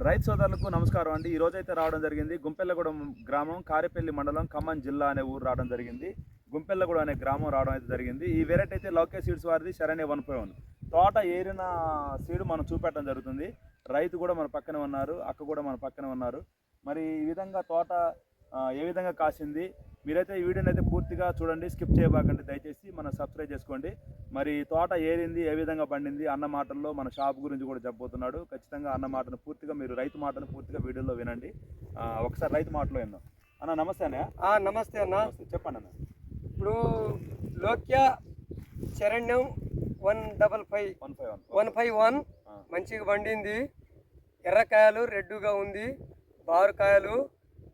రైతు సోదరులకు నమస్కారం అండి. ఈ రోజు అయితే రావడం జరిగింది గుంపెల్లగూడెం గ్రామం, కారేపల్లి మండలం, ఖమ్మం జిల్లా అనే ఊరు రావడం జరిగింది. గుంపెల్లగూడెం అనే గ్రామం రావడం అయితే జరిగింది. ఈ వెరైటీ అయితే లోకేష్ సీడ్స్ వారిది శరణ్య 151. తోట ఏరిన సీడ్ మనం చూపెట్టడం జరుగుతుంది. రైతు కూడా మన పక్కనే ఉన్నారు, అక్క కూడా మన పక్కనే ఉన్నారు. మరి ఈ విధంగా తోట ఏ విధంగా కాసింది, మీరైతే ఈ వీడియోని అయితే పూర్తిగా చూడండి, స్కిప్ చేయబాకండి దయచేసి. మన సబ్స్క్రైబ్ చేసుకోండి. మరి తోట ఏరింది, ఏ విధంగా పండింది అన్న మాటల్లో మన షాప్ గురించి కూడా చెప్పబోతున్నాడు. ఖచ్చితంగా అన్న మాటను పూర్తిగా మీరు రైతు మాటను పూర్తిగా వీడియోలో వినండి. ఒకసారి రైతు మాటలో విందాం. అన్న నమస్తే అన్నయ్య. నమస్తే అన్న. నమస్తే, చెప్పండి అన్న. ఇప్పుడు లోక్య శరణ్యం 151 మంచిగా పండింది. ఎర్రకాయలు రెడ్డుగా ఉంది, బారుకాయలు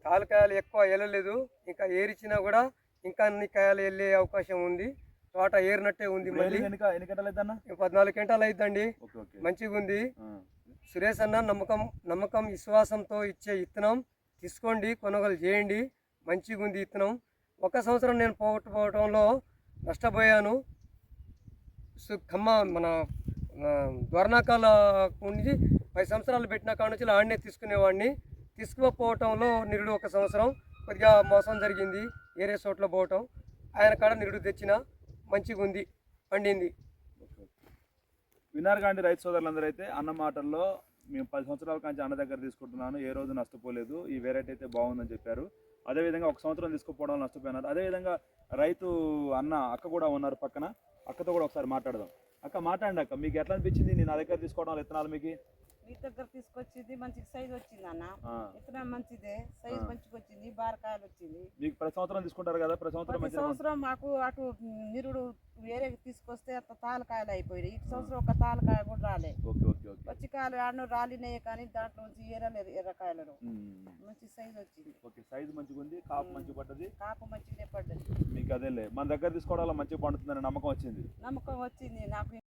తాలకాయలు ఎక్కువ వెళ్ళలేదు. ఇంకా ఏరిచినా కూడా ఇంకా అన్ని కాయలు వెళ్ళే అవకాశం ఉంది. తోట ఏరినట్టే ఉంది. మళ్ళీ 14 క్వింటాలు అయిద్దండి. మంచిగా ఉంది. సురేష్ అన్న నమ్మకం విశ్వాసంతో ఇచ్చే విత్తనం తీసుకోండి, కొనుగోలు చేయండి. మంచిగా ఉంది విత్తనం. ఒక సంవత్సరం నేను పోగొట్టుకోవడంలో నష్టపోయాను. మన ద్వారనాకాల నుంచి 10 సంవత్సరాలు పెట్టిన కాడ నుంచి ఆడనే తీసుకునేవాడిని. తీసుకుపోవటంలో నిరుడు ఒక సంవత్సరం కొద్దిగా మోసం జరిగింది. ఏరే చోట్ల పోవటం, ఆయన కాడ నిరుడు తెచ్చిన మంచిగా ఉంది, పండింది. విన్నారు కానీ రైతు సోదరులందరూ అయితే అన్న మాటల్లో మేము 10 సంవత్సరాల నుంచి అన్న దగ్గర తీసుకుంటున్నాను, ఏ రోజు నష్టపోలేదు, ఈ వెరైటీ అయితే బాగుందని చెప్పారు. అదేవిధంగా ఒక సంవత్సరం తీసుకుపోవడం నష్టపోయినారు. అదేవిధంగా రైతు అన్న అక్క కూడా ఉన్నారు పక్కన. అక్కతో కూడా ఒకసారి మాట్లాడదాం. అక్క మాట్లాడండి అక్క, మీకు ఎట్లా అనిపించింది నేను నా దగ్గర తీసుకోవడం విత్తనాలు? మీకు మీ దగ్గర తీసుకొచ్చింది మంచి సైజ్ వచ్చింది అన్న. విత్తనం మంచిదే, సైజ్ మంచిగా వచ్చింది, బారకాయలు వచ్చింది. మీకు ప్రతి సంవత్సరం తీసుకుంటారు కదా, ప్రతి సంవత్సరం మాకు అటు నిరుడు వేరే తీసుకొస్తే అంత తాలకాయలు అయిపోయినాయి. ఈ సంవత్సరం ఒక తాలకాయ కూడా రాలే. పచ్చికాయలు ఆడను రాలినాయి కానీ దాంట్లో నుంచి ఏరలేదు ఎర్రకాయలను. మంచి సైజ్ వచ్చింది. సైజ్ మంచిగా ఉంది, కాపు మంచిగా పడ్డది. కాపు మంచిగానే పడ్డది. మీకు అదేలే మన దగ్గర తీసుకోవడం మంచిగా పండుతుందని నమ్మకం వచ్చింది. నమ్మకం వచ్చింది నాకు.